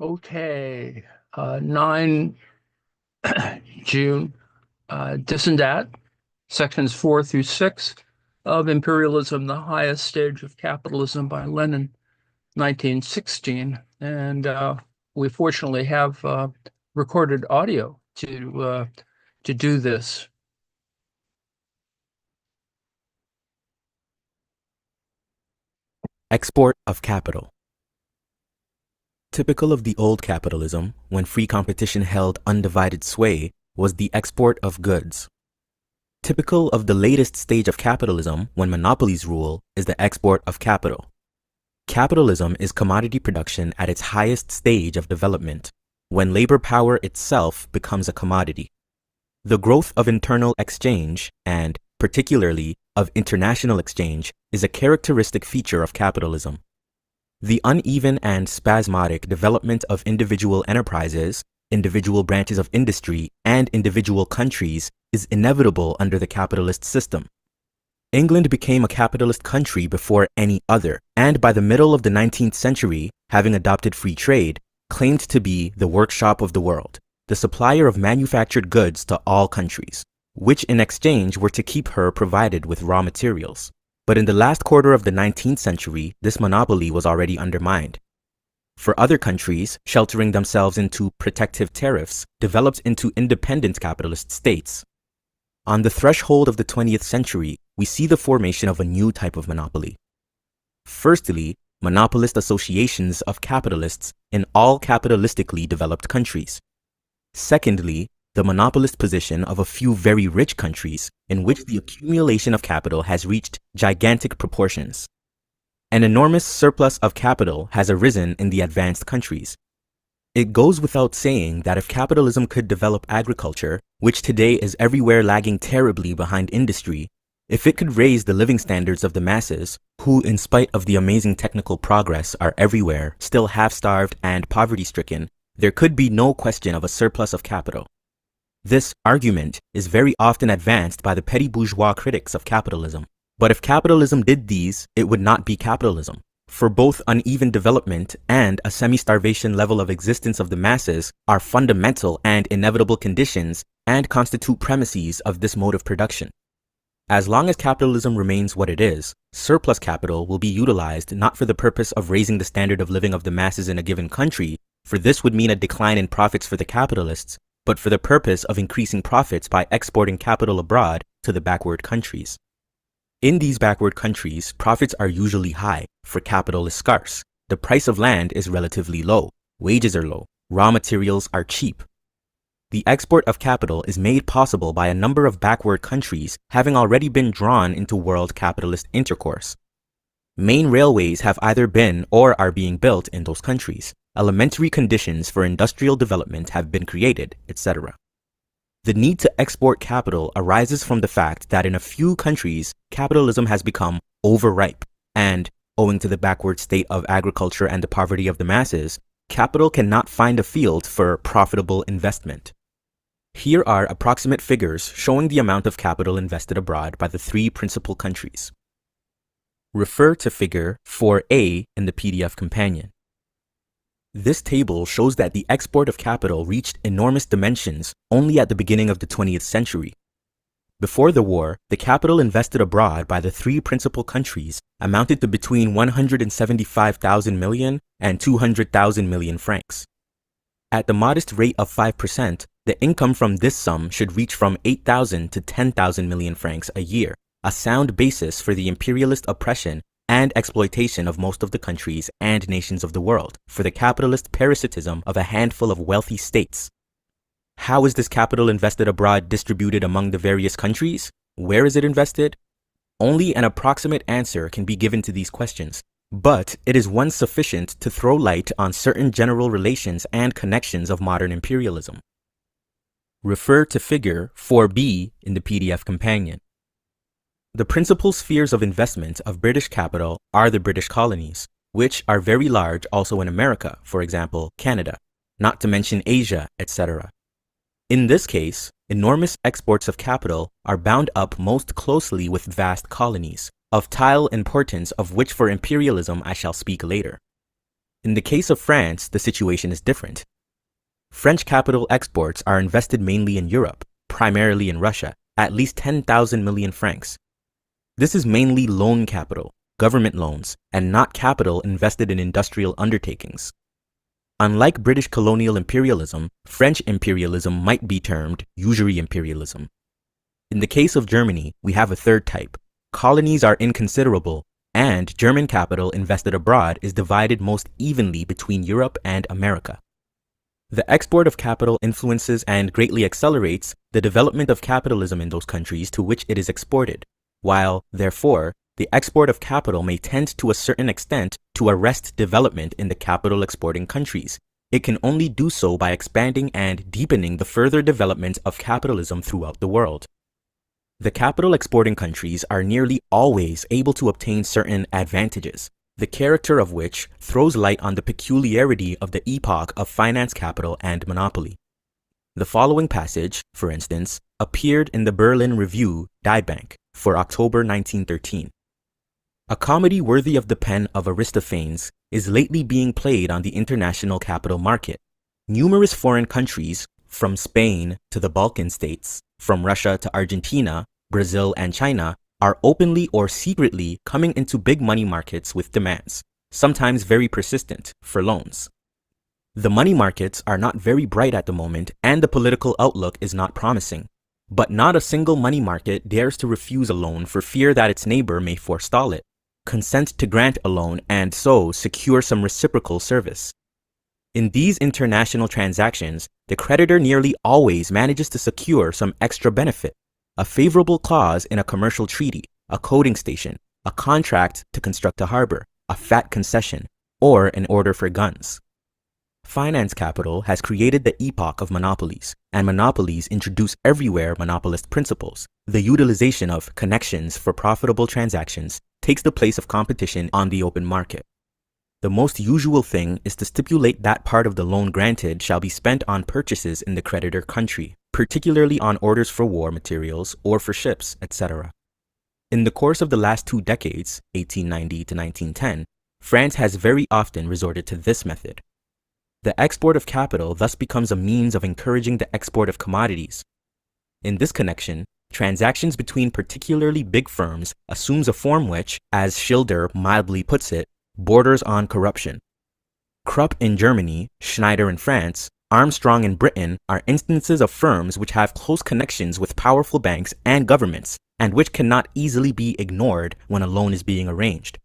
Okay, 9 June, dis and dat, sections 4 through 6 of Imperialism, the Highest Stage of Capitalism by Lenin, 1916. And we fortunately have recorded audio to do this. Export of capital. Typical of the old capitalism, when free competition held undivided sway, was the export of goods. Typical of the latest stage of capitalism, when monopolies rule, is the export of capital. Capitalism is commodity production at its highest stage of development, when labor power itself becomes a commodity. The growth of internal exchange, and particularly of international exchange, is a characteristic feature of capitalism. The uneven and spasmodic development of individual enterprises, individual branches of industry, and individual countries is inevitable under the capitalist system. England became a capitalist country before any other, and by the middle of the 19th century, having adopted free trade, claimed to be the workshop of the world, the supplier of manufactured goods to all countries, which in exchange were to keep her provided with raw materials. But in the last quarter of the 19th century, this monopoly was already undermined. For other countries, sheltering themselves into protective tariffs, developed into independent capitalist states. On the threshold of the 20th century, we see the formation of a new type of monopoly. Firstly, monopolist associations of capitalists in all capitalistically developed countries. Secondly, the monopolist position of a few very rich countries in which the accumulation of capital has reached gigantic proportions. An enormous surplus of capital has arisen in the advanced countries. It goes without saying that if capitalism could develop agriculture, which today is everywhere lagging terribly behind industry, if it could raise the living standards of the masses, who in spite of the amazing technical progress are everywhere still half-starved and poverty-stricken, there could be no question of a surplus of capital. This argument is very often advanced by the petty bourgeois critics of capitalism. But if capitalism did these, it would not be capitalism. For both uneven development and a semi-starvation level of existence of the masses are fundamental and inevitable conditions and constitute premises of this mode of production. As long as capitalism remains what it is, surplus capital will be utilized not for the purpose of raising the standard of living of the masses in a given country, for this would mean a decline in profits for the capitalists, but for the purpose of increasing profits by exporting capital abroad to the backward countries. In these backward countries, profits are usually high, for capital is scarce, the price of land is relatively low, wages are low, raw materials are cheap. The export of capital is made possible by a number of backward countries having already been drawn into world capitalist intercourse. Main railways have either been or are being built in those countries. Elementary conditions for industrial development have been created, etc. The need to export capital arises from the fact that in a few countries, capitalism has become overripe, and, owing to the backward state of agriculture and the poverty of the masses, capital cannot find a field for profitable investment. Here are approximate figures showing the amount of capital invested abroad by the three principal countries. Refer to figure 4A in the PDF companion. This table shows that the export of capital reached enormous dimensions only at the beginning of the 20th century. Before the war, the capital invested abroad by the three principal countries amounted to between 175,000 million and 200,000 million francs. At the modest rate of 5%, the income from this sum should reach from 8,000 to 10,000 million francs a year, a sound basis for the imperialist oppression and exploitation of most of the countries and nations of the world, for the capitalist parasitism of a handful of wealthy states. How is this capital invested abroad distributed among the various countries? Where is it invested? Only an approximate answer can be given to these questions, but it is one sufficient to throw light on certain general relations and connections of modern imperialism. Refer to figure 4B in the PDF companion. The principal spheres of investment of British capital are the British colonies, which are very large also in America, for example, Canada, not to mention Asia, etc. In this case, enormous exports of capital are bound up most closely with vast colonies, of tile importance of which for imperialism I shall speak later. In the case of France, the situation is different. French capital exports are invested mainly in Europe, primarily in Russia, at least 10,000 million francs. This is mainly loan capital, government loans, and not capital invested in industrial undertakings. Unlike British colonial imperialism, French imperialism might be termed usury imperialism. In the case of Germany, we have a third type. Colonies are inconsiderable, and German capital invested abroad is divided most evenly between Europe and America. The export of capital influences and greatly accelerates the development of capitalism in those countries to which it is exported, while, therefore, the export of capital may tend to a certain extent to arrest development in the capital exporting countries. It can only do so by expanding and deepening the further development of capitalism throughout the world. The capital exporting countries are nearly always able to obtain certain advantages, the character of which throws light on the peculiarity of the epoch of finance capital and monopoly. The following passage, for instance, appeared in the Berlin Review, Die Bank, for October 1913. A comedy worthy of the pen of Aristophanes is lately being played on the international capital market. Numerous foreign countries, from Spain to the Balkan states, from Russia to Argentina, Brazil, and China, are openly or secretly coming into big money markets with demands, sometimes very persistent, for loans. The money markets are not very bright at the moment, and the political outlook is not promising. But not a single money market dares to refuse a loan for fear that its neighbor may forestall it, consent to grant a loan, and so secure some reciprocal service. In these international transactions, the creditor nearly always manages to secure some extra benefit, a favorable clause in a commercial treaty, a coating station, a contract to construct a harbor, a fat concession, or an order for guns. Finance capital has created the epoch of monopolies, and monopolies introduce everywhere monopolist principles. The utilization of connections for profitable transactions takes the place of competition on the open market. The most usual thing is to stipulate that part of the loan granted shall be spent on purchases in the creditor country, particularly on orders for war materials or for ships, etc. In the course of the last 2 decades, 1890 to 1910, France has very often resorted to this method. The export of capital thus becomes a means of encouraging the export of commodities. In this connection, transactions between particularly big firms assumes a form which, as Schilder mildly puts it, borders on corruption. Krupp in Germany, Schneider in France, Armstrong in Britain are instances of firms which have close connections with powerful banks and governments, and which cannot easily be ignored when a loan is being arranged.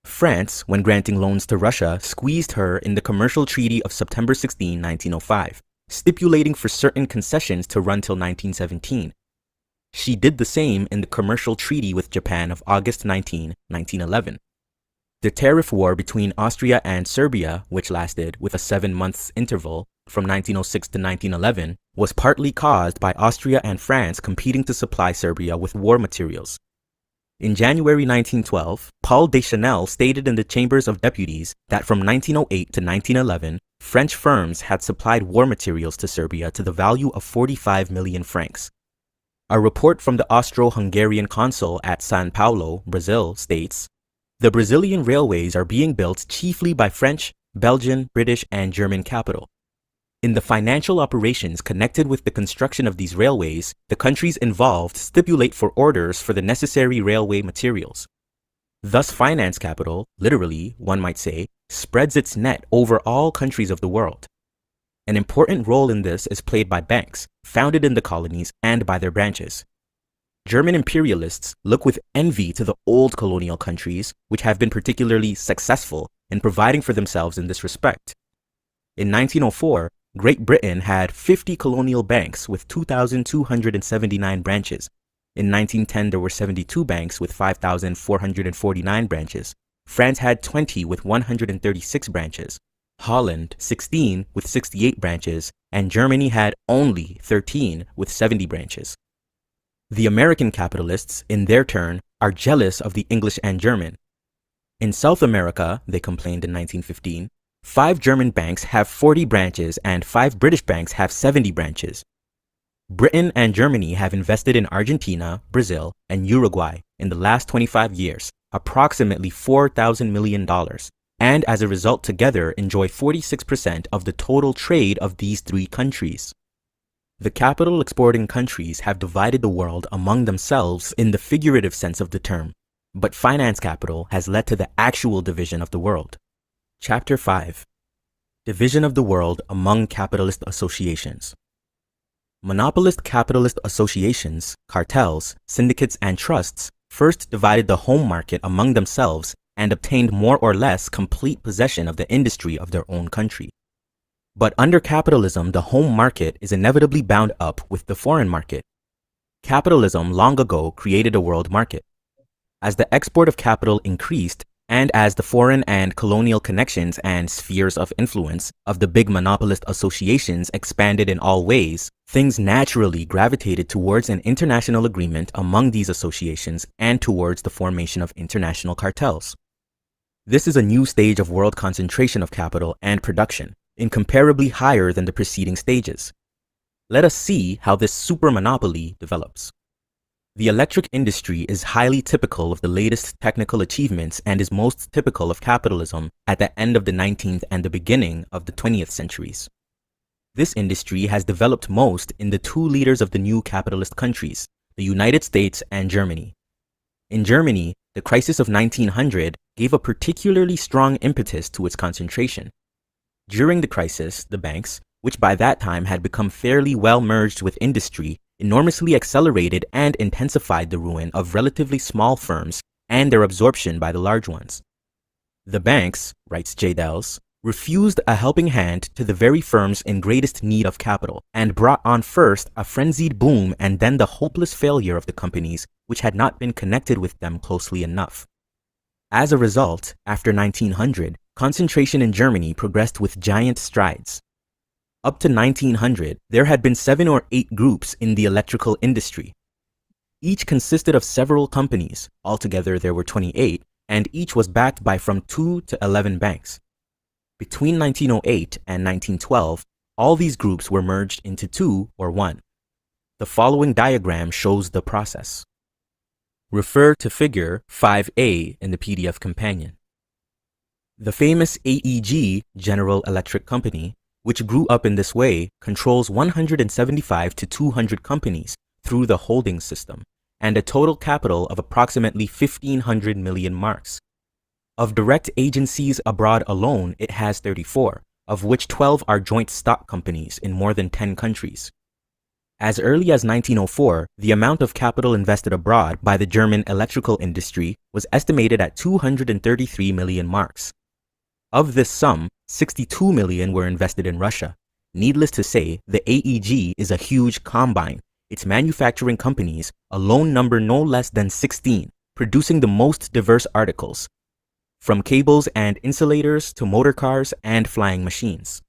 France, when granting loans to Russia, squeezed her in the Commercial Treaty of September 16, 1905, stipulating for certain concessions to run till 1917. She did the same in the Commercial Treaty with Japan of August 19, 1911. The tariff war between Austria and Serbia, which lasted with a 7-month interval from 1906 to 1911, was partly caused by Austria and France competing to supply Serbia with war materials. In January 1912, Paul Deschanel stated in the Chambers of Deputies that from 1908 to 1911, French firms had supplied war materials to Serbia to the value of 45 million francs. A report from the Austro-Hungarian consul at São Paulo, Brazil, states, "The Brazilian railways are being built chiefly by French, Belgian, British, and German capital. In the financial operations connected with the construction of these railways, the countries involved stipulate for orders for the necessary railway materials. Thus finance capital, literally, one might say, spreads its net over all countries of the world. An important role in this is played by banks, founded in the colonies and by their branches. German imperialists look with envy to the old colonial countries, which have been particularly successful in providing for themselves in this respect. In 1904, Great Britain had 50 colonial banks with 2,279 branches. In 1910, there were 72 banks with 5,449 branches. France had 20 with 136 branches. Holland, 16 with 68 branches, and Germany had only 13 with 70 branches. The American capitalists, in their turn, are jealous of the English and German. In South America, they complained in 1915, 5 German banks have 40 branches and 5 British banks have 70 branches. Britain and Germany have invested in Argentina, Brazil, and Uruguay in the last 25 years, approximately $4,000 million, and as a result together enjoy 46% of the total trade of these three countries. The capital exporting countries have divided the world among themselves in the figurative sense of the term, but finance capital has led to the actual division of the world. Chapter 5. Division of the world among capitalist associations. Monopolist capitalist associations, cartels, syndicates, and trusts first divided the home market among themselves and obtained more or less complete possession of the industry of their own country. But under capitalism, the home market is inevitably bound up with the foreign market. Capitalism long ago created a world market. As the export of capital increased, and as the foreign and colonial connections and spheres of influence of the big monopolist associations expanded in all ways, things naturally gravitated towards an international agreement among these associations and towards the formation of international cartels. This is a new stage of world concentration of capital and production, incomparably higher than the preceding stages. Let us see how this super monopoly develops. The electric industry is highly typical of the latest technical achievements and is most typical of capitalism at the end of the 19th and the beginning of the 20th centuries. This industry has developed most in the two leaders of the new capitalist countries, the United States and Germany. In Germany, the crisis of 1900 gave a particularly strong impetus to its concentration. During the crisis, the banks, which by that time had become fairly well merged with industry, enormously accelerated and intensified the ruin of relatively small firms and their absorption by the large ones. The banks, writes J. Dels, refused a helping hand to the very firms in greatest need of capital, and brought on first a frenzied boom and then the hopeless failure of the companies which had not been connected with them closely enough. As a result, after 1900, concentration in Germany progressed with giant strides. Up to 1900, there had been 7 or 8 groups in the electrical industry. Each consisted of several companies, altogether there were 28, and each was backed by from 2 to 11 banks. Between 1908 and 1912, all these groups were merged into 2 or 1. The following diagram shows the process. Refer to figure 5A in the PDF companion. The famous AEG, General Electric Company, which grew up in this way, controls 175 to 200 companies through the holding system, and a total capital of approximately 1,500 million marks. Of direct agencies abroad alone, it has 34, of which 12 are joint stock companies in more than 10 countries. As early as 1904, the amount of capital invested abroad by the German electrical industry was estimated at 233 million marks. Of this sum, 62 million were invested in Russia. Needless to say, the AEG is a huge combine. Its manufacturing companies alone number no less than 16, producing the most diverse articles, from cables and insulators to motor cars and flying machines.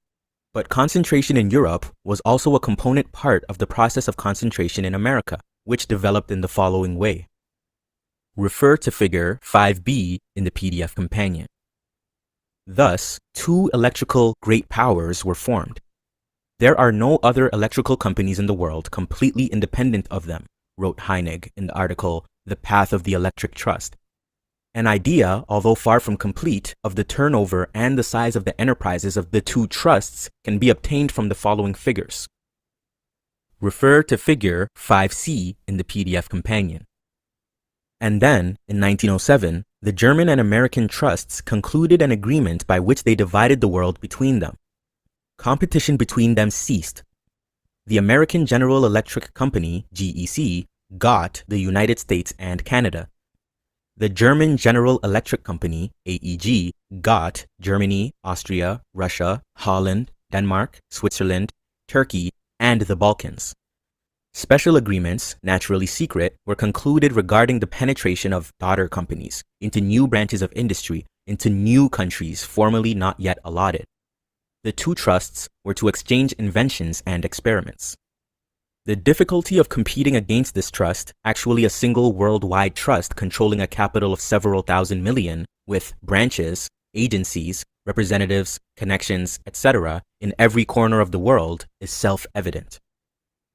But concentration in Europe was also a component part of the process of concentration in America, which developed in the following way. Refer to figure 5B in the PDF companion. Thus, 2 electrical great powers were formed. There are no other electrical companies in the world completely independent of them, wrote Heinig in the article The Path of the Electric Trust. An idea, although far from complete, of the turnover and the size of the enterprises of the 2 trusts can be obtained from the following figures. Refer to figure 5C in the PDF companion. And then, in 1907, the German and American trusts concluded an agreement by which they divided the world between them. Competition between them ceased. The American General Electric Company, GEC, got the United States and Canada. The German General Electric Company, AEG, got Germany, Austria, Russia, Holland, Denmark, Switzerland, Turkey, and the Balkans. Special agreements, naturally secret, were concluded regarding the penetration of daughter companies into new branches of industry, into new countries formerly not yet allotted. The 2 trusts were to exchange inventions and experiments. The difficulty of competing against this trust, actually a single worldwide trust controlling a capital of several thousand million, with branches, agencies, representatives, connections, etc., in every corner of the world, is self-evident.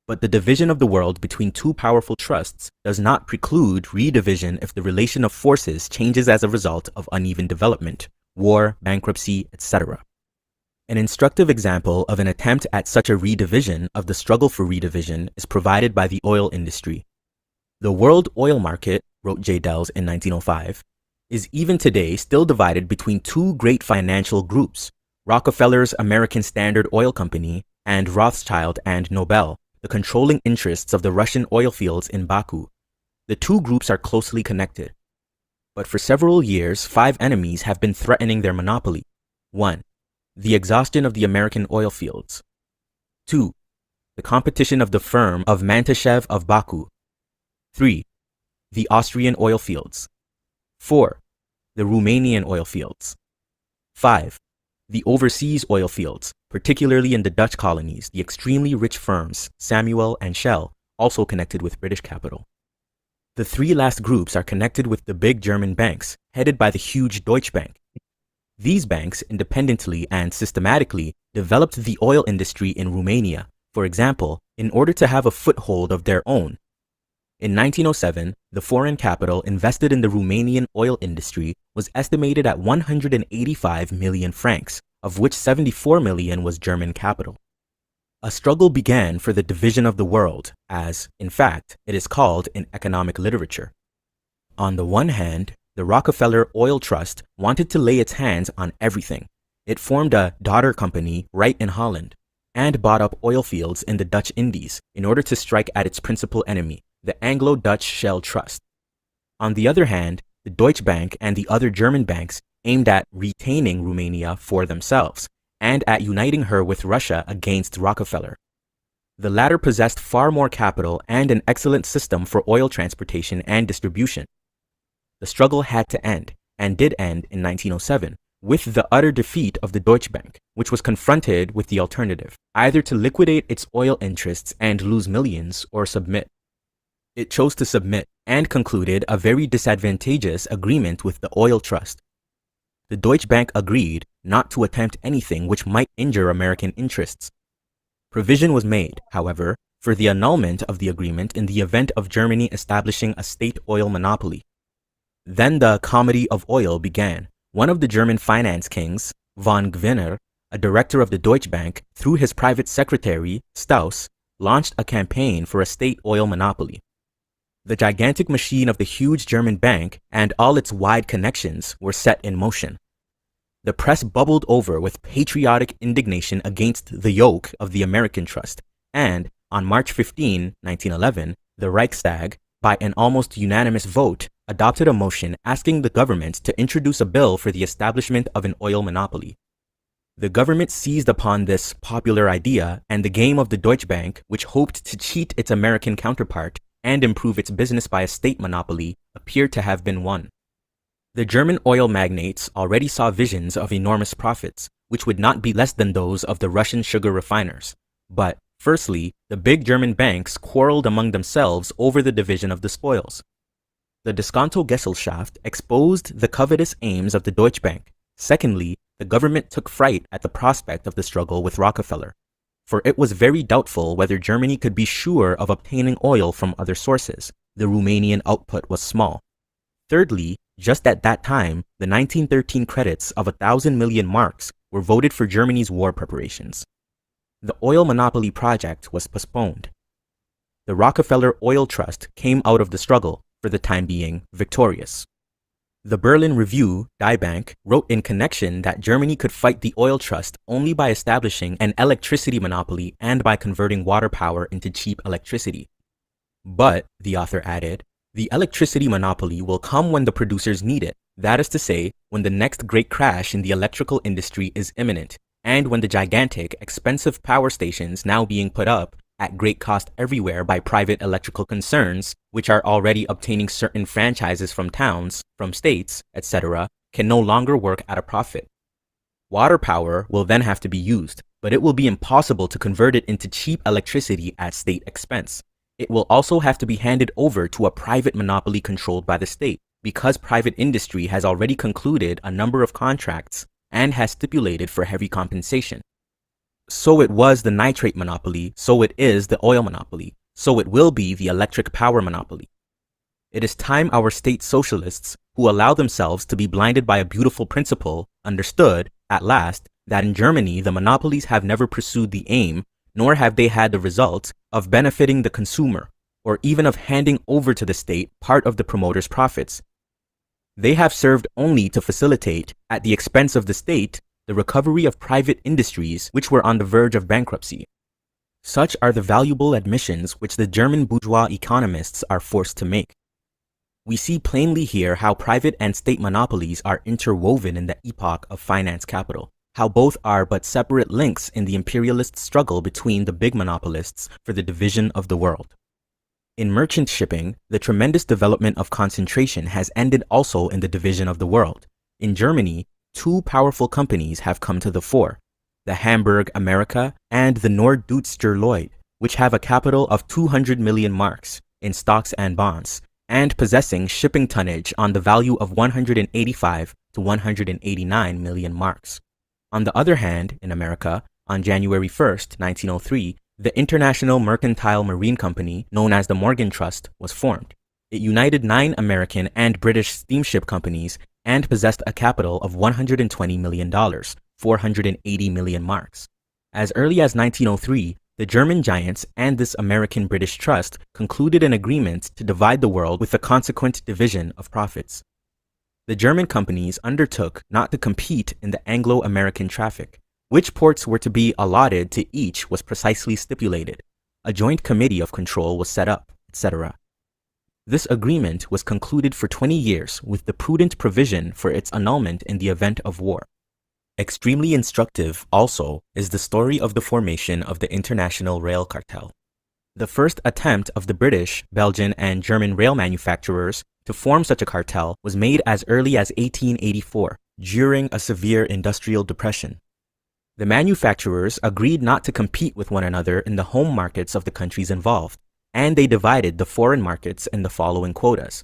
But the division of the world between 2 powerful trusts does not preclude redivision if the relation of forces changes as a result of uneven development, war, bankruptcy, etc. An instructive example of an attempt at such a redivision of the struggle for redivision is provided by the oil industry. The world oil market, wrote J. Dells in 1905, is even today still divided between two great financial groups, Rockefeller's American Standard Oil Company and Rothschild and Nobel, the controlling interests of the Russian oil fields in Baku. The two groups are closely connected. But for several years, 5 enemies have been threatening their monopoly. 1. The exhaustion of the American oil fields. 2. The competition of the firm of Mantashev of Baku. 3. The Austrian oil fields. 4. The Romanian oil fields. 5. The overseas oil fields, particularly in the Dutch colonies, the extremely rich firms, Samuel and Shell, also connected with British capital. The 3 last groups are connected with the big German banks, headed by the huge Deutsche Bank. These banks independently and systematically developed the oil industry in Romania, for example, in order to have a foothold of their own. In 1907, the foreign capital invested in the Romanian oil industry was estimated at 185 million francs, of which 74 million was German capital. A struggle began for the division of the world, as, in fact, it is called in economic literature. On the one hand, the Rockefeller Oil Trust wanted to lay its hands on everything. It formed a daughter company right in Holland, and bought up oil fields in the Dutch Indies in order to strike at its principal enemy, the Anglo-Dutch Shell Trust. On the other hand, the Deutsche Bank and the other German banks aimed at retaining Romania for themselves, and at uniting her with Russia against Rockefeller. The latter possessed far more capital and an excellent system for oil transportation and distribution. The struggle had to end, and did end in 1907, with the utter defeat of the Deutsche Bank, which was confronted with the alternative, either to liquidate its oil interests and lose millions, or submit. It chose to submit, and concluded a very disadvantageous agreement with the oil trust. The Deutsche Bank agreed not to attempt anything which might injure American interests. Provision was made, however, for the annulment of the agreement in the event of Germany establishing a state oil monopoly. Then the comedy of oil began. One of the German finance kings, von Gwinner, a director of the Deutsche Bank, through his private secretary, Staus, launched a campaign for a state oil monopoly. The gigantic machine of the huge German bank and all its wide connections were set in motion. The press bubbled over with patriotic indignation against the yoke of the American trust, and on March 15, 1911, the Reichstag, by an almost unanimous vote, adopted a motion asking the government to introduce a bill for the establishment of an oil monopoly. The government seized upon this popular idea, and the game of the Deutsche Bank, which hoped to cheat its American counterpart and improve its business by a state monopoly, appeared to have been won. The German oil magnates already saw visions of enormous profits, which would not be less than those of the Russian sugar refiners. But, firstly, the big German banks quarreled among themselves over the division of the spoils. The Diskonto-Gesellschaft exposed the covetous aims of the Deutsche Bank. Secondly, the government took fright at the prospect of the struggle with Rockefeller, for it was very doubtful whether Germany could be sure of obtaining oil from other sources. The Romanian output was small. Thirdly, just at that time, the 1913 credits of 1,000 million marks were voted for Germany's war preparations. The oil monopoly project was postponed. The Rockefeller Oil Trust came out of the struggle, for the time being, victorious. The Berlin Review, Die Bank, wrote in connection that Germany could fight the oil trust only by establishing an electricity monopoly and by converting water power into cheap electricity. But, the author added, the electricity monopoly will come when the producers need it, that is to say, when the next great crash in the electrical industry is imminent, and when the gigantic, expensive power stations now being put up at great cost everywhere by private electrical concerns, which are already obtaining certain franchises from towns, from states, etc., can no longer work at a profit. Water power will then have to be used, but it will be impossible to convert it into cheap electricity at state expense. It will also have to be handed over to a private monopoly controlled by the state, because private industry has already concluded a number of contracts and has stipulated for heavy compensation. So it was the nitrate monopoly, so it is the oil monopoly, so it will be the electric power monopoly. It is time our state socialists, who allow themselves to be blinded by a beautiful principle, understood, at last, that in Germany the monopolies have never pursued the aim, nor have they had the result, of benefiting the consumer, or even of handing over to the state part of the promoter's profits. They have served only to facilitate, at the expense of the state, the recovery of private industries which were on the verge of bankruptcy. Such are the valuable admissions which the German bourgeois economists are forced to make. We see plainly here how private and state monopolies are interwoven in the epoch of finance capital, how both are but separate links in the imperialist struggle between the big monopolists for the division of the world. In merchant shipping, the tremendous development of concentration has ended also in the division of the world. In Germany, two powerful companies have come to the fore, the Hamburg America and the Norddeutscher Lloyd, which have a capital of 200 million marks in stocks and bonds, and possessing shipping tonnage on the value of 185 to 189 million marks. On the other hand, in America, on January 1st, 1903, the International Mercantile Marine Company, known as the Morgan Trust, was formed. It united 9 American and British steamship companies and possessed a capital of $120 million, 480 million marks. As early as 1903, the German giants and this American-British trust concluded an agreement to divide the world with a consequent division of profits. The German companies undertook not to compete in the Anglo-American traffic. Which ports were to be allotted to each was precisely stipulated. A joint committee of control was set up, etc. This agreement was concluded for 20 years with the prudent provision for its annulment in the event of war. Extremely instructive, also, is the story of the formation of the International Rail Cartel. The first attempt of the British, Belgian, and German rail manufacturers to form such a cartel was made as early as 1884, during a severe industrial depression. The manufacturers agreed not to compete with one another in the home markets of the countries involved, and they divided the foreign markets in the following quotas: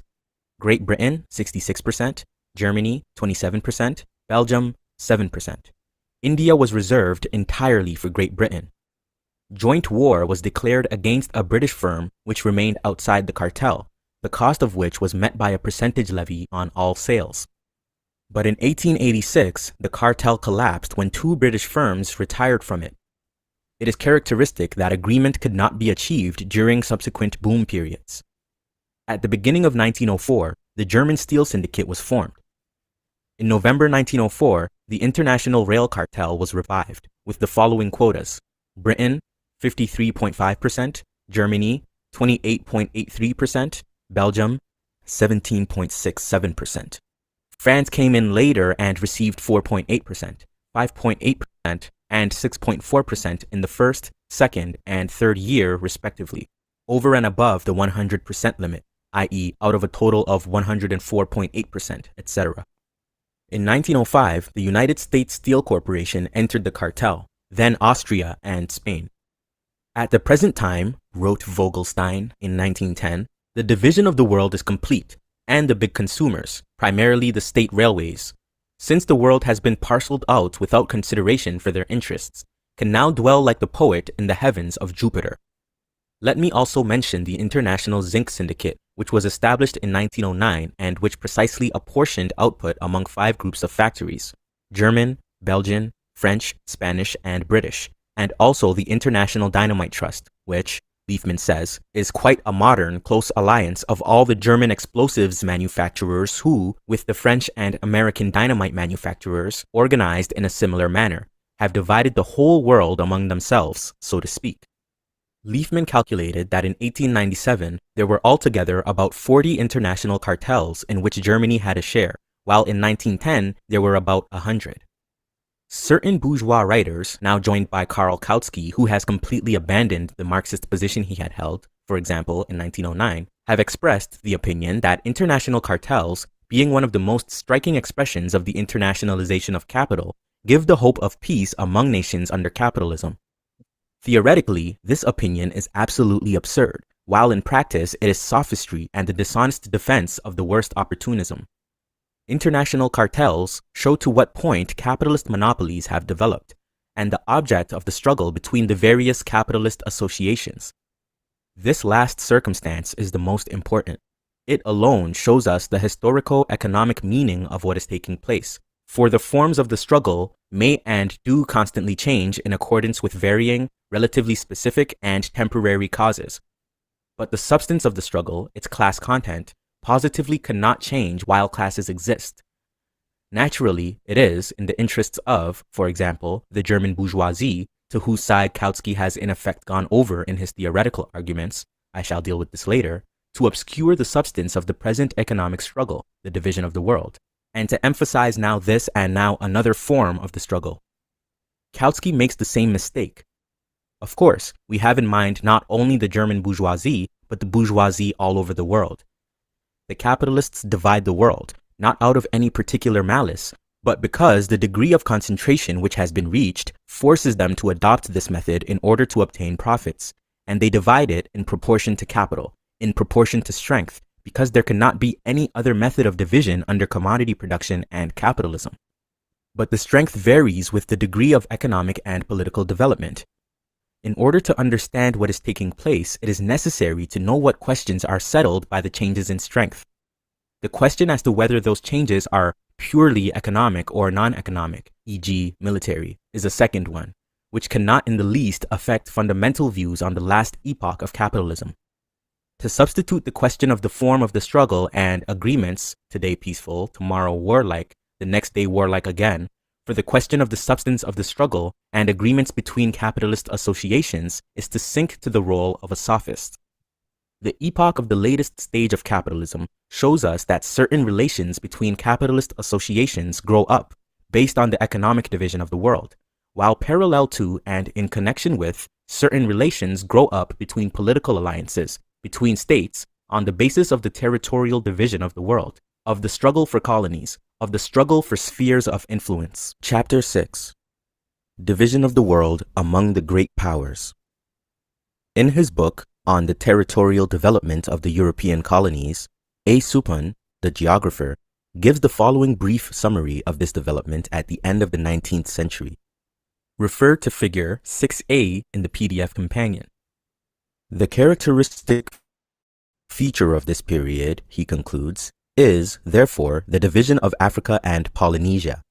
Great Britain, 66%, Germany, 27%, Belgium, 7%. India was reserved entirely for Great Britain. Joint war was declared against a British firm which remained outside the cartel, the cost of which was met by a percentage levy on all sales. But in 1886, the cartel collapsed when 2 British firms retired from it. It is characteristic that agreement could not be achieved during subsequent boom periods. At the beginning of 1904, the German Steel Syndicate was formed. In November 1904, the International Rail Cartel was revived, with the following quotas: Britain, 53.5%, Germany, 28.83%, Belgium, 17.67%. France came in later and received 4.8%, 5.8%, and 6.4% in the first, second, and third year, respectively, over and above the 100% limit, i.e., out of a total of 104.8%, etc. In 1905, the United States Steel Corporation entered the cartel, then Austria and Spain. At the present time, wrote Vogelstein in 1910, the division of the world is complete, and the big consumers, primarily the state railways, since the world has been parceled out without consideration for their interests, can now dwell like the poet in the heavens of Jupiter. Let me also mention the International Zinc Syndicate, which was established in 1909 and which precisely apportioned output among 5 groups of factories: German, Belgian, French, Spanish, and British, and also the International Dynamite Trust, which, Leifman says, is quite a modern, close alliance of all the German explosives manufacturers who, with the French and American dynamite manufacturers, organized in a similar manner, have divided the whole world among themselves, so to speak. Leifman calculated that in 1897, there were altogether about 40 international cartels in which Germany had a share, while in 1910, there were about 100. Certain bourgeois writers, now joined by Karl Kautsky, who has completely abandoned the Marxist position he had held, for example, in 1909, have expressed the opinion that international cartels, being one of the most striking expressions of the internationalization of capital, give the hope of peace among nations under capitalism. Theoretically, this opinion is absolutely absurd, while in practice it is sophistry and the dishonest defense of the worst opportunism. International cartels show to what point capitalist monopolies have developed, and the object of the struggle between the various capitalist associations. This last circumstance is the most important. It alone shows us the historico-economic meaning of what is taking place, for the forms of the struggle may and do constantly change in accordance with varying, relatively specific and temporary causes. But the substance of the struggle, its class content, positively cannot change while classes exist. Naturally, it is in the interests of, for example, the German bourgeoisie, to whose side Kautsky has in effect gone over in his theoretical arguments, I shall deal with this later, to obscure the substance of the present economic struggle, the division of the world, and to emphasize now this and now another form of the struggle. Kautsky makes the same mistake. Of course, we have in mind not only the German bourgeoisie, but the bourgeoisie all over the world. The capitalists divide the world, not out of any particular malice, but because the degree of concentration which has been reached forces them to adopt this method in order to obtain profits, and they divide it in proportion to capital, in proportion to strength, because there cannot be any other method of division under commodity production and capitalism. But the strength varies with the degree of economic and political development. In order to understand what is taking place, it is necessary to know what questions are settled by the changes in strength. The question as to whether those changes are purely economic or non-economic, e.g. military, is a second one, which cannot in the least affect fundamental views on the last epoch of capitalism. To substitute the question of the form of the struggle and agreements, today peaceful, tomorrow warlike, the next day warlike again, for the question of the substance of the struggle and agreements between capitalist associations is to sink to the role of a sophist. The epoch of the latest stage of capitalism shows us that certain relations between capitalist associations grow up based on the economic division of the world, while parallel to and in connection with certain relations grow up between political alliances, between states, on the basis of the territorial division of the world, of the struggle for colonies, of the struggle for spheres of influence. Chapter 6. Division of the World Among the Great Powers. In his book on the territorial development of the European colonies, A. Suppan, the geographer, gives the following brief summary of this development at the end of the 19th century. Refer to figure 6a in the PDF companion. The characteristic feature of this period, he concludes, is, therefore, the division of Africa and Polynesia.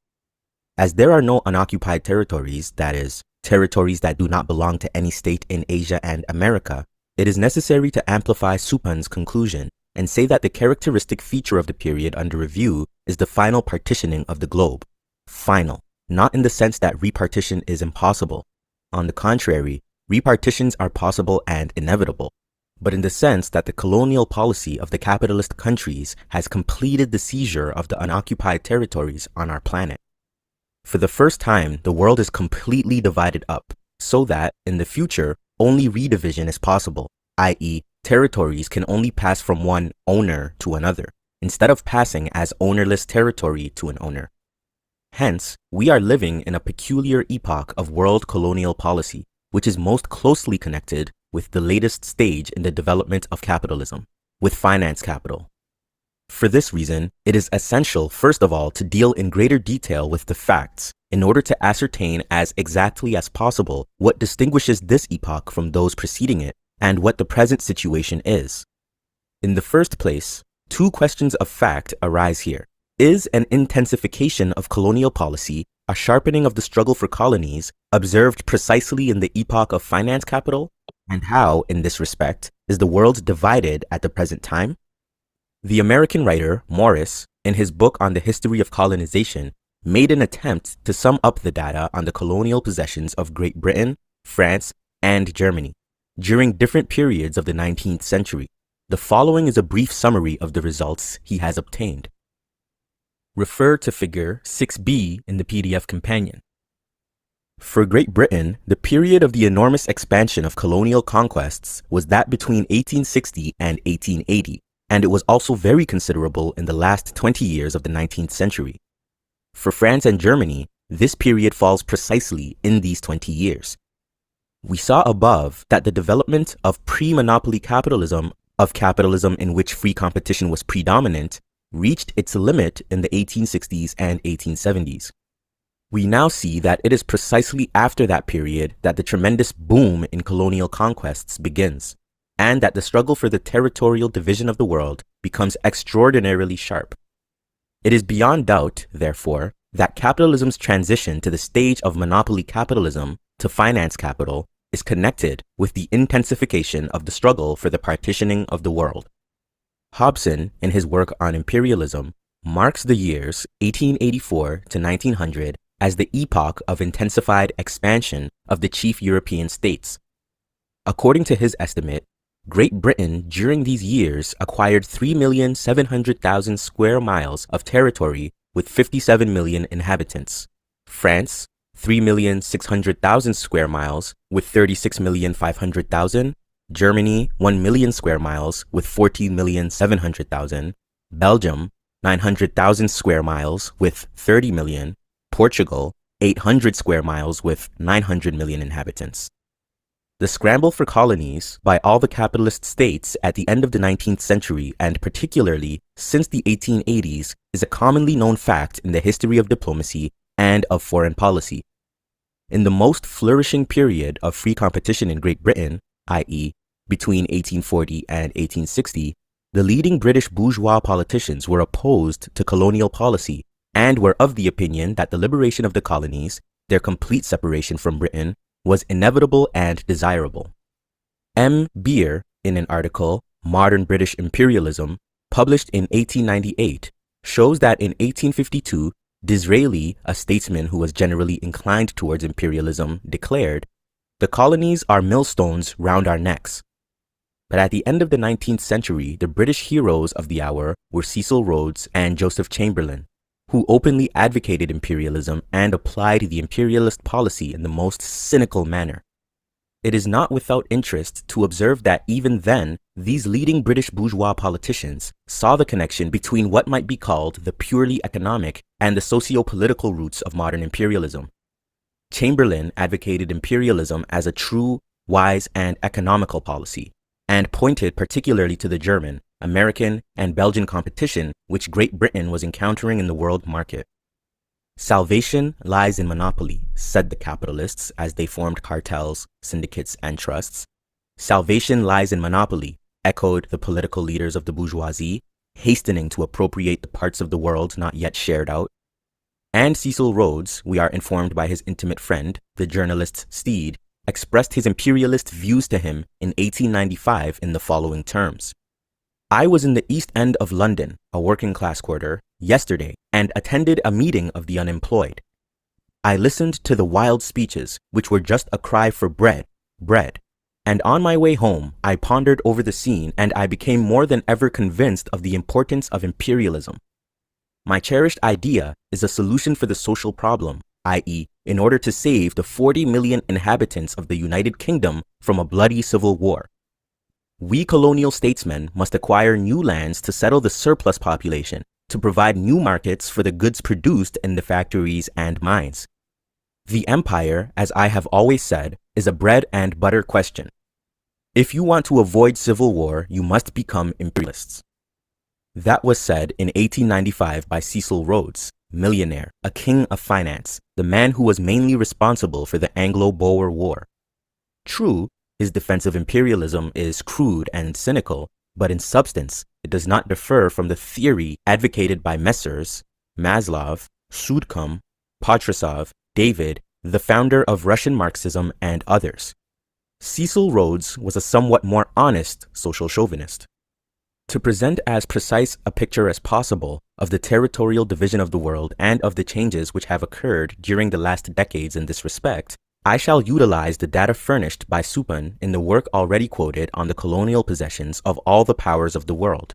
As there are no unoccupied territories, that is, territories that do not belong to any state in Asia and America, it is necessary to amplify Suppan's conclusion and say that the characteristic feature of the period under review is the final partitioning of the globe. Final, not in the sense that repartition is impossible. On the contrary, repartitions are possible and inevitable, but in the sense that the colonial policy of the capitalist countries has completed the seizure of the unoccupied territories on our planet. For the first time, the world is completely divided up, so that, in the future, only redivision is possible, i.e., territories can only pass from one owner to another, instead of passing as ownerless territory to an owner. Hence, we are living in a peculiar epoch of world colonial policy, which is most closely connected with the latest stage in the development of capitalism, with finance capital. For this reason, it is essential, first of all, to deal in greater detail with the facts in order to ascertain as exactly as possible what distinguishes this epoch from those preceding it and what the present situation is. In the first place, two questions of fact arise here. Is an intensification of colonial policy, a sharpening of the struggle for colonies, observed precisely in the epoch of finance capital? And how, in this respect, is the world divided at the present time? The American writer, Morris, in his book on the history of colonization, made an attempt to sum up the data on the colonial possessions of Great Britain, France, and Germany during different periods of the 19th century. The following is a brief summary of the results he has obtained. Refer to figure 6b in the PDF companion. For Great Britain, the period of the enormous expansion of colonial conquests was that between 1860 and 1880, and it was also very considerable in the last 20 years of the 19th century. For France and Germany, this period falls precisely in these 20 years. We saw above that the development of pre-monopoly capitalism, of capitalism in which free competition was predominant, reached its limit in the 1860s and 1870s. We now see that it is precisely after that period that the tremendous boom in colonial conquests begins. and that the struggle for the territorial division of the world becomes extraordinarily sharp. It is beyond doubt, therefore, that capitalism's transition to the stage of monopoly capitalism to finance capital is connected with the intensification of the struggle for the partitioning of the world. Hobson, in his work on imperialism, marks the years 1884 to 1900 as the epoch of intensified expansion of the chief European states. According to his estimate, Great Britain during these years acquired 3,700,000 square miles of territory with 57 million inhabitants. France, 3,600,000 square miles with 36,500,000. Germany, 1 million square miles with 14,700,000. Belgium, 900,000 square miles with 30 million. Portugal, 800 square miles with 900 million inhabitants. The scramble for colonies by all the capitalist states at the end of the 19th century, and particularly since the 1880s, is a commonly known fact in the history of diplomacy and of foreign policy. In the most flourishing period of free competition in Great Britain, i.e., between 1840 and 1860, the leading British bourgeois politicians were opposed to colonial policy and were of the opinion that the liberation of the colonies, their complete separation from Britain, was inevitable and desirable. M. Beer, in an article, Modern British Imperialism, published in 1898, shows that in 1852, Disraeli, a statesman who was generally inclined towards imperialism, declared, "The colonies are millstones round our necks." But at the end of the 19th century, the British heroes of the hour were Cecil Rhodes and Joseph Chamberlain, who openly advocated imperialism and applied the imperialist policy in the most cynical manner. It is not without interest to observe that even then, these leading British bourgeois politicians saw the connection between what might be called the purely economic and the socio-political roots of modern imperialism. Chamberlain advocated imperialism as a true, wise, and economical policy, and pointed particularly to the German, American, and Belgian competition which Great Britain was encountering in the world market. Salvation lies in monopoly, said the capitalists as they formed cartels, syndicates, and trusts. Salvation lies in monopoly, echoed the political leaders of the bourgeoisie, hastening to appropriate the parts of the world not yet shared out. And Cecil Rhodes, we are informed by his intimate friend, the journalist Steed, expressed his imperialist views to him in 1895 in the following terms. "I was in the East End of London, a working class quarter, yesterday, and attended a meeting of the unemployed. I listened to the wild speeches, which were just a cry for bread, bread. And on my way home, I pondered over the scene, and I became more than ever convinced of the importance of imperialism. My cherished idea is a solution for the social problem, i.e., in order to save the 40 million inhabitants of the United Kingdom from a bloody civil war. We colonial statesmen must acquire new lands to settle the surplus population, to provide new markets for the goods produced in the factories and mines. The empire, as I have always said, is a bread and butter question. If you want to avoid civil war, you must become imperialists." That was said in 1895 by Cecil Rhodes, millionaire, a king of finance, the man who was mainly responsible for the Anglo-Boer War. True, his defense of imperialism is crude and cynical, but in substance, it does not differ from the theory advocated by Messrs. Maslov, Sudcombe, Potrasov, David, the founder of Russian Marxism, and others. Cecil Rhodes was a somewhat more honest social chauvinist. To present as precise a picture as possible of the territorial division of the world and of the changes which have occurred during the last decades in this respect, I shall utilize the data furnished by Suppan in the work already quoted on the colonial possessions of all the powers of the world.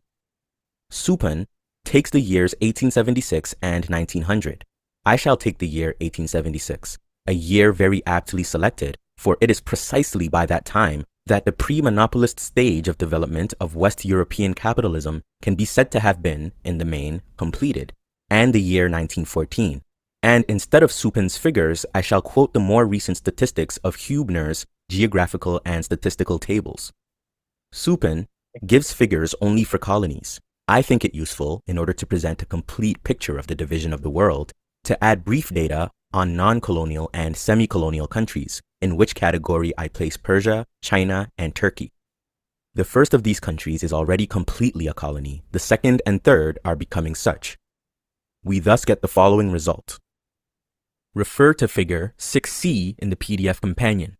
Suppan takes the years 1876 and 1900. I shall take the year 1876, a year very aptly selected, for it is precisely by that time that the pre-monopolist stage of development of West European capitalism can be said to have been, in the main, completed, and the year 1914. And instead of Suppan's figures, I shall quote the more recent statistics of Hübner's geographical and statistical tables. Suppan gives figures only for colonies. I think it useful, in order to present a complete picture of the division of the world, to add brief data on non-colonial and semi-colonial countries, in which category I place Persia, China, and Turkey. The first of these countries is already completely a colony. The second and third are becoming such. We thus get the following result. Refer to figure 6C in the PDF companion.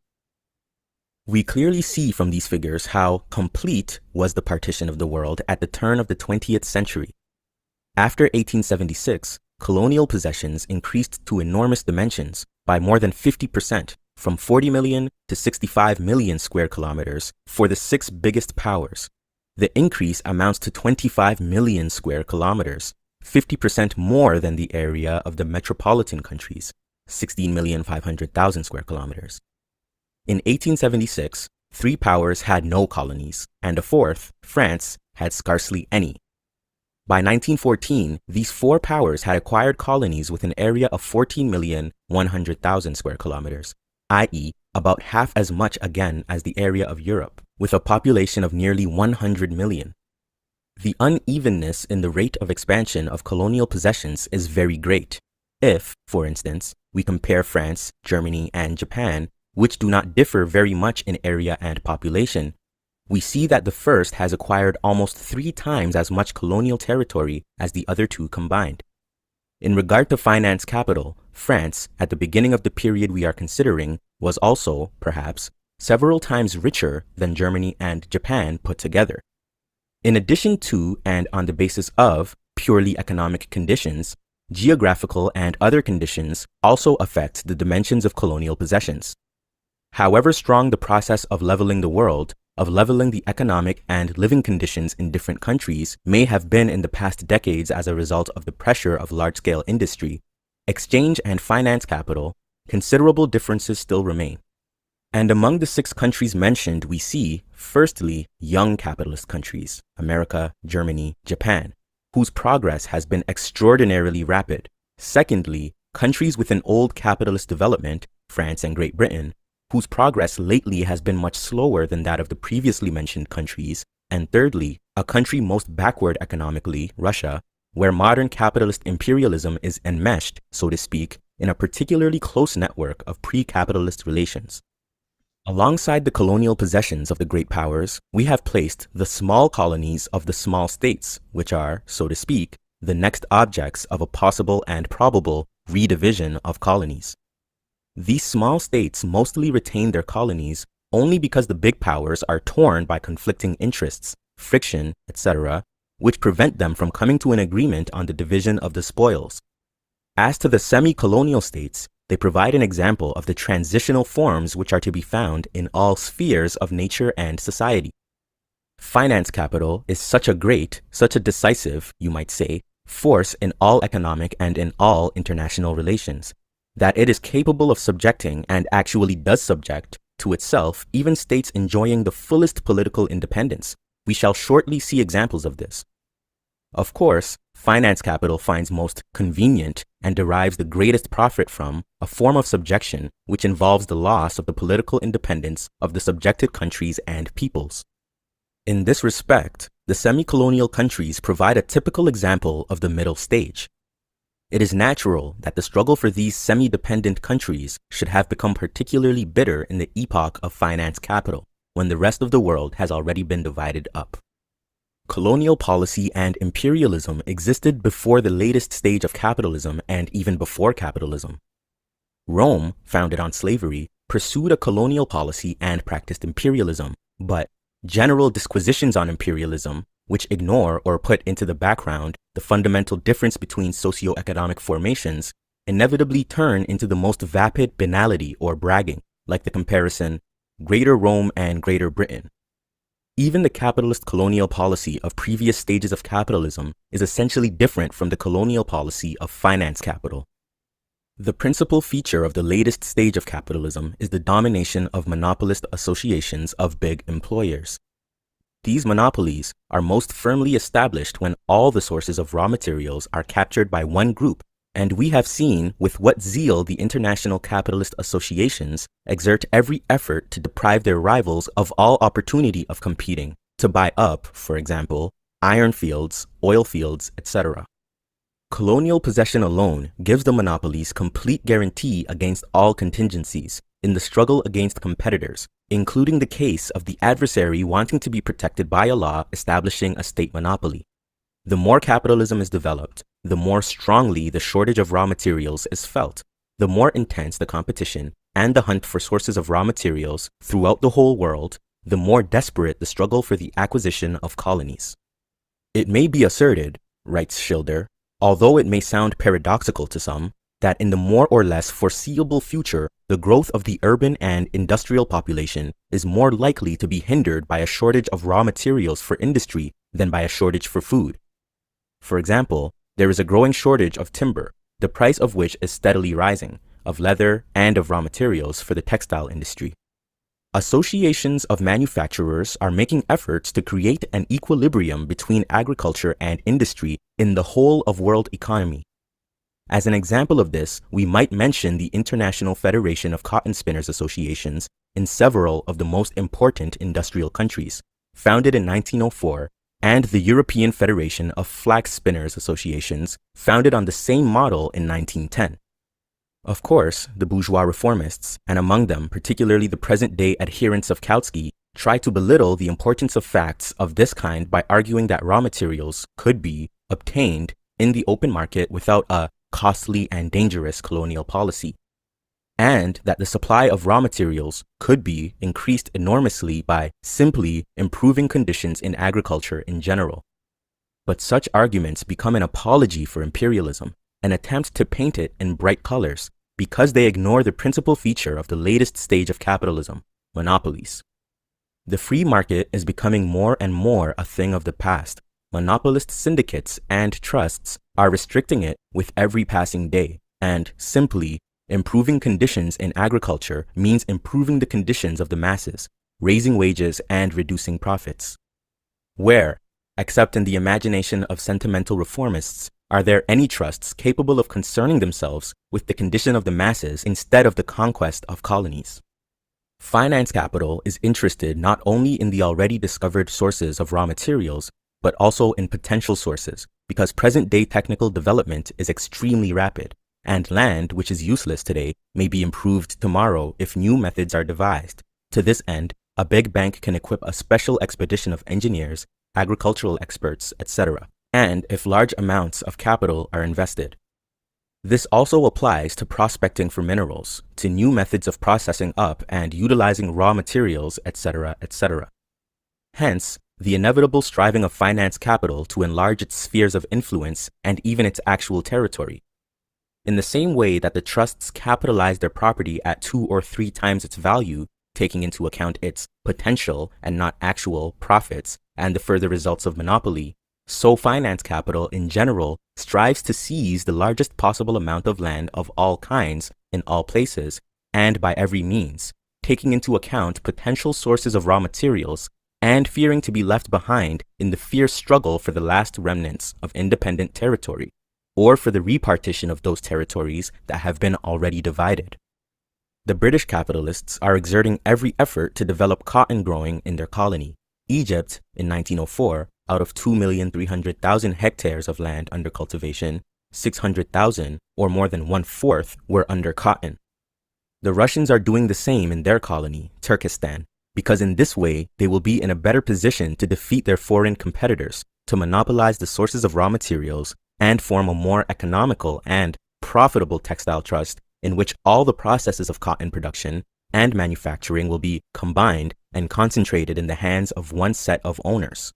We clearly see from these figures how complete was the partition of the world at the turn of the 20th century. After 1876, colonial possessions increased to enormous dimensions by more than 50%, from 40 million to 65 million square kilometers for the six biggest powers. The increase amounts to 25 million square kilometers, 50% more than the area of the metropolitan countries, 16,500,000 square kilometers. In 1876, three powers had no colonies, and a fourth, France, had scarcely any. By 1914, these four powers had acquired colonies with an area of 14,100,000 square kilometers, i.e., about half as much again as the area of Europe, with a population of nearly 100 million. The unevenness in the rate of expansion of colonial possessions is very great. If, for instance, we compare France, Germany, and Japan, which do not differ very much in area and population, we see that the first has acquired almost 3 times as much colonial territory as the other two combined. In regard to finance capital, France, at the beginning of the period we are considering, was also, perhaps, several times richer than Germany and Japan put together. In addition to, and on the basis of, purely economic conditions, geographical and other conditions also affect the dimensions of colonial possessions. However strong the process of leveling the world, of leveling the economic and living conditions in different countries may have been in the past decades as a result of the pressure of large-scale industry, exchange and finance capital, considerable differences still remain. And among the 6 countries mentioned, we see, firstly, young capitalist countries, America, Germany, Japan, whose progress has been extraordinarily rapid. Secondly, countries with an old capitalist development, France and Great Britain, whose progress lately has been much slower than that of the previously mentioned countries. And thirdly, a country most backward economically, Russia, where modern capitalist imperialism is enmeshed, so to speak, in a particularly close network of pre-capitalist relations. Alongside the colonial possessions of the great powers, we have placed the small colonies of the small states, which are, so to speak, the next objects of a possible and probable redivision of colonies. These small states mostly retain their colonies only because the big powers are torn by conflicting interests, friction, etc., which prevent them from coming to an agreement on the division of the spoils. As to the semi-colonial states, they provide an example of the transitional forms which are to be found in all spheres of nature and society. Finance capital is such a decisive, you might say, force in all economic and in all international relations, that it is capable of subjecting and actually does subject to itself even states enjoying the fullest political independence. We shall shortly see examples of this. Of course, finance capital finds most convenient and derives the greatest profit from a form of subjection which involves the loss of the political independence of the subjected countries and peoples. In this respect, the semi-colonial countries provide a typical example of the middle stage. It is natural that the struggle for these semi-dependent countries should have become particularly bitter in the epoch of finance capital, when the rest of the world has already been divided up. Colonial policy and imperialism existed before the latest stage of capitalism and even before capitalism. Rome, founded on slavery, pursued a colonial policy and practiced imperialism, but general disquisitions on imperialism, which ignore or put into the background the fundamental difference between socio-economic formations, inevitably turn into the most vapid banality or bragging, like the comparison Greater Rome and Greater Britain. Even the capitalist colonial policy of previous stages of capitalism is essentially different from the colonial policy of finance capital. The principal feature of the latest stage of capitalism is the domination of monopolist associations of big employers. These monopolies are most firmly established when all the sources of raw materials are captured by one group, and we have seen with what zeal the international capitalist associations exert every effort to deprive their rivals of all opportunity of competing, to buy up, for example, iron fields, oil fields, etc. Colonial possession alone gives the monopolies complete guarantee against all contingencies, in the struggle against competitors, including the case of the adversary wanting to be protected by a law establishing a state monopoly. The more capitalism is developed, the more strongly the shortage of raw materials is felt, the more intense the competition and the hunt for sources of raw materials throughout the whole world, the more desperate the struggle for the acquisition of colonies. It may be asserted, writes Schilder, although it may sound paradoxical to some, that in the more or less foreseeable future, the growth of the urban and industrial population is more likely to be hindered by a shortage of raw materials for industry than by a shortage for food. For example, there is a growing shortage of timber, the price of which is steadily rising, of leather, and of raw materials for the textile industry. Associations of manufacturers are making efforts to create an equilibrium between agriculture and industry in the whole of world economy. As an example of this, we might mention the International Federation of Cotton Spinners Associations in several of the most important industrial countries, founded in 1904, and the European Federation of Flax Spinners Associations, founded on the same model in 1910. Of course, the bourgeois reformists, and among them particularly the present-day adherents of Kautsky, try to belittle the importance of facts of this kind by arguing that raw materials could be obtained in the open market without a costly and dangerous colonial policy, and that the supply of raw materials could be increased enormously by simply improving conditions in agriculture in general. But such arguments become an apology for imperialism, an attempt to paint it in bright colors, because they ignore the principal feature of the latest stage of capitalism, monopolies. The free market is becoming more and more a thing of the past. Monopolist syndicates and trusts are restricting it with every passing day, and simply improving conditions in agriculture means improving the conditions of the masses, raising wages and reducing profits. Where, except in the imagination of sentimental reformists, are there any trusts capable of concerning themselves with the condition of the masses instead of the conquest of colonies? Finance capital is interested not only in the already discovered sources of raw materials, but also in potential sources, because present-day technical development is extremely rapid, and land which is useless today may be improved tomorrow if new methods are devised. To this end, a big bank can equip a special expedition of engineers, agricultural experts, etc., and if large amounts of capital are invested. This also applies to prospecting for minerals, to new methods of processing up and utilizing raw materials, etc., etc. Hence, the inevitable striving of finance capital to enlarge its spheres of influence and even its actual territory. In the same way that the trusts capitalize their property at 2 or 3 times its value, taking into account its potential and not actual profits and the further results of monopoly, so finance capital in general strives to seize the largest possible amount of land of all kinds in all places and by every means, taking into account potential sources of raw materials and fearing to be left behind in the fierce struggle for the last remnants of independent territory, or for the repartition of those territories that have been already divided. The British capitalists are exerting every effort to develop cotton growing in their colony. Egypt, in 1904, out of 2,300,000 hectares of land under cultivation, 600,000, or more than 1/4, were under cotton. The Russians are doing the same in their colony, Turkestan, because in this way they will be in a better position to defeat their foreign competitors, to monopolize the sources of raw materials, and form a more economical and profitable textile trust in which all the processes of cotton production and manufacturing will be combined and concentrated in the hands of one set of owners.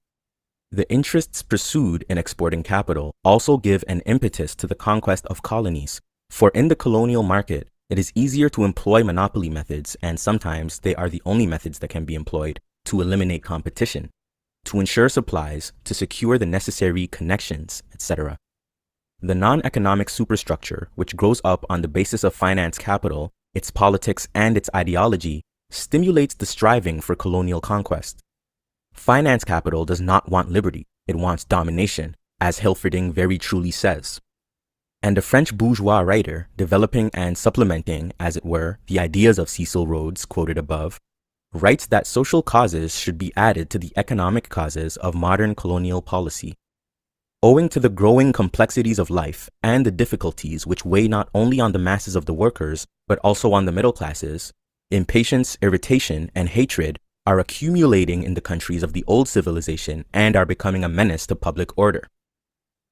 The interests pursued in exporting capital also give an impetus to the conquest of colonies, for in the colonial market, it is easier to employ monopoly methods, and sometimes they are the only methods that can be employed, to eliminate competition, to ensure supplies, to secure the necessary connections, etc. The non-economic superstructure, which grows up on the basis of finance capital, its politics and its ideology, stimulates the striving for colonial conquest. Finance capital does not want liberty, it wants domination, as Hilferding very truly says. And a French bourgeois writer, developing and supplementing, as it were, the ideas of Cecil Rhodes quoted above, writes that social causes should be added to the economic causes of modern colonial policy. Owing to the growing complexities of life and the difficulties which weigh not only on the masses of the workers, but also on the middle classes, Impatience, irritation, and hatred are accumulating in the countries of the old civilization and are becoming a menace to public order.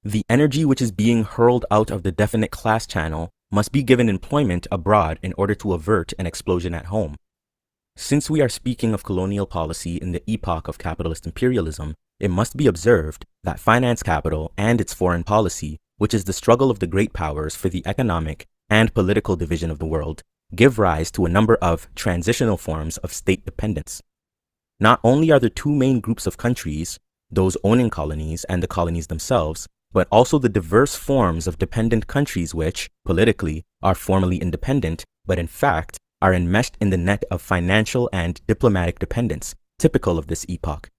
The energy which is being hurled out of the definite class channel must be given employment abroad in order to avert an explosion at home. Since we are speaking of colonial policy in the epoch of capitalist imperialism, it must be observed that finance capital and its foreign policy, which is the struggle of the great powers for the economic and political division of the world, give rise to a number of transitional forms of state dependence. Not only are there two main groups of countries, those owning colonies and the colonies themselves, but also the diverse forms of dependent countries which, politically, are formally independent, but in fact, are enmeshed in the net of financial and diplomatic dependence, typical of this epoch.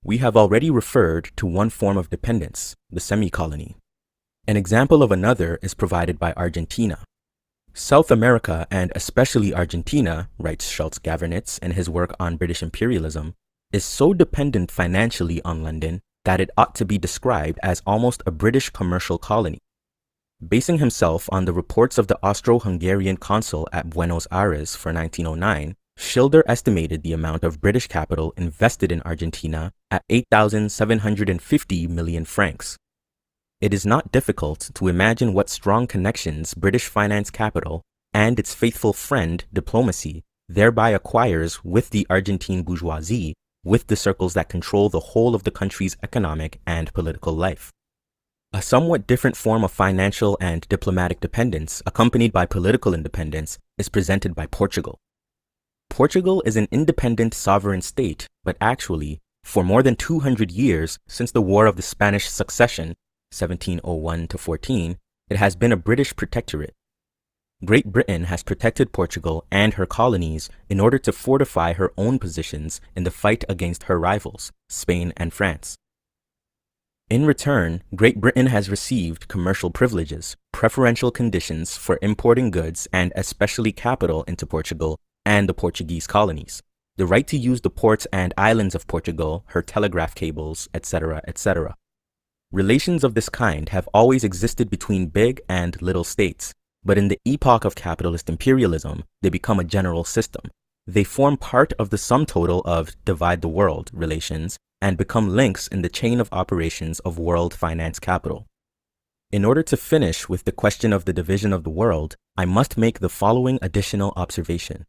We have already referred to one form of dependence, the semi-colony. An example of another is provided by Argentina. South America, and especially Argentina, writes Schultz-Gavernitz in his work on British imperialism, is so dependent financially on London that it ought to be described as almost a British commercial colony. Basing himself on the reports of the Austro-Hungarian consul at Buenos Aires for 1909, Schilder estimated the amount of British capital invested in Argentina at 8,750 million francs. It is not difficult to imagine what strong connections British finance capital and its faithful friend, diplomacy, thereby acquires with the Argentine bourgeoisie, with the circles that control the whole of the country's economic and political life. A somewhat different form of financial and diplomatic dependence, accompanied by political independence, is presented by Portugal. Portugal is an independent sovereign state, but actually, for more than 200 years since the War of the Spanish Succession, 1701-14, it has been a British protectorate. Great Britain has protected Portugal and her colonies in order to fortify her own positions in the fight against her rivals, Spain and France. In return, Great Britain has received commercial privileges, preferential conditions for importing goods and especially capital into Portugal and the Portuguese colonies, the right to use the ports and islands of Portugal, her telegraph cables, etc., etc. Relations of this kind have always existed between big and little states, but in the epoch of capitalist imperialism, they become a general system. They form part of the sum total of divide the world relations and become links in the chain of operations of world finance capital. In order to finish with the question of the division of the world, I must make the following additional observation.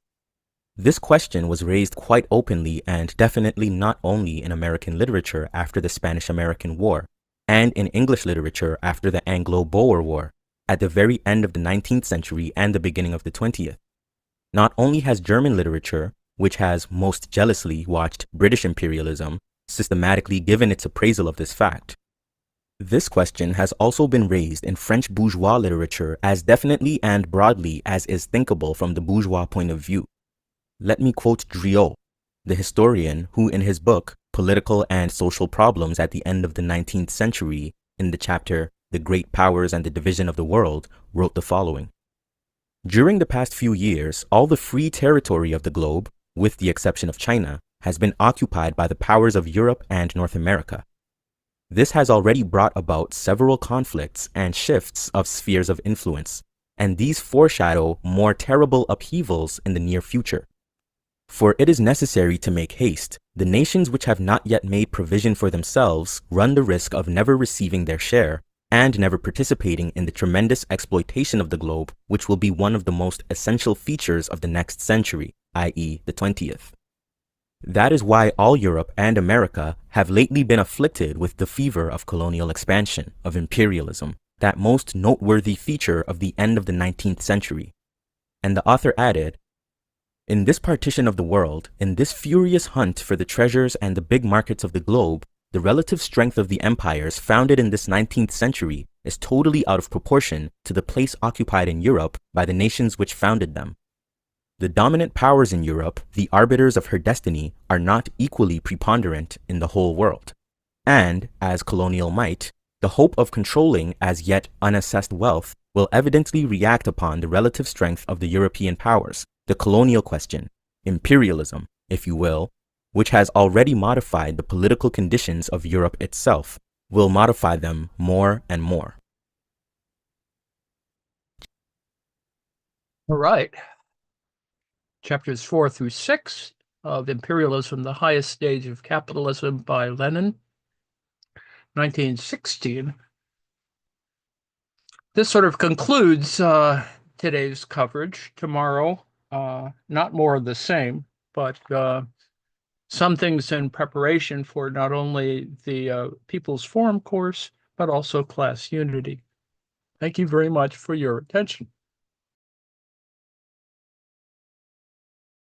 This question was raised quite openly and definitely not only in American literature after the Spanish-American War, and in English literature after the Anglo-Boer War, at the very end of the 19th century and the beginning of the 20th. Not only has German literature, which has most jealously watched British imperialism, systematically given its appraisal of this fact. This question has also been raised in French bourgeois literature as definitely and broadly as is thinkable from the bourgeois point of view. Let me quote Driot, the historian who in his book, Political and Social Problems at the End of the 19th Century, in the chapter, The Great Powers and the Division of the World, wrote the following. During the past few years, all the free territory of the globe, with the exception of China, has been occupied by the powers of Europe and North America. This has already brought about several conflicts and shifts of spheres of influence, and these foreshadow more terrible upheavals in the near future. For it is necessary to make haste. The nations which have not yet made provision for themselves run the risk of never receiving their share and never participating in the tremendous exploitation of the globe, which will be one of the most essential features of the next century, i.e. the 20th. That is why all Europe and America have lately been afflicted with the fever of colonial expansion, of imperialism, that most noteworthy feature of the end of the 19th century. And the author added, in this partition of the world, in this furious hunt for the treasures and the big markets of the globe, the relative strength of the empires founded in this 19th century is totally out of proportion to the place occupied in Europe by the nations which founded them. The dominant powers in Europe, the arbiters of her destiny, are not equally preponderant in the whole world. And, as colonial might, the hope of controlling as yet unassessed wealth will evidently react upon the relative strength of the European powers. The colonial question, imperialism, if you will, which has already modified the political conditions of Europe itself, will modify them more and more. All right. chapters 4 through 6 of Imperialism, the Highest Stage of Capitalism by Lenin, 1916. This sort of concludes today's coverage. Tomorrow, not more of the same, but some things in preparation for not only the People's Forum course, but also class unity. Thank you very much for your attention.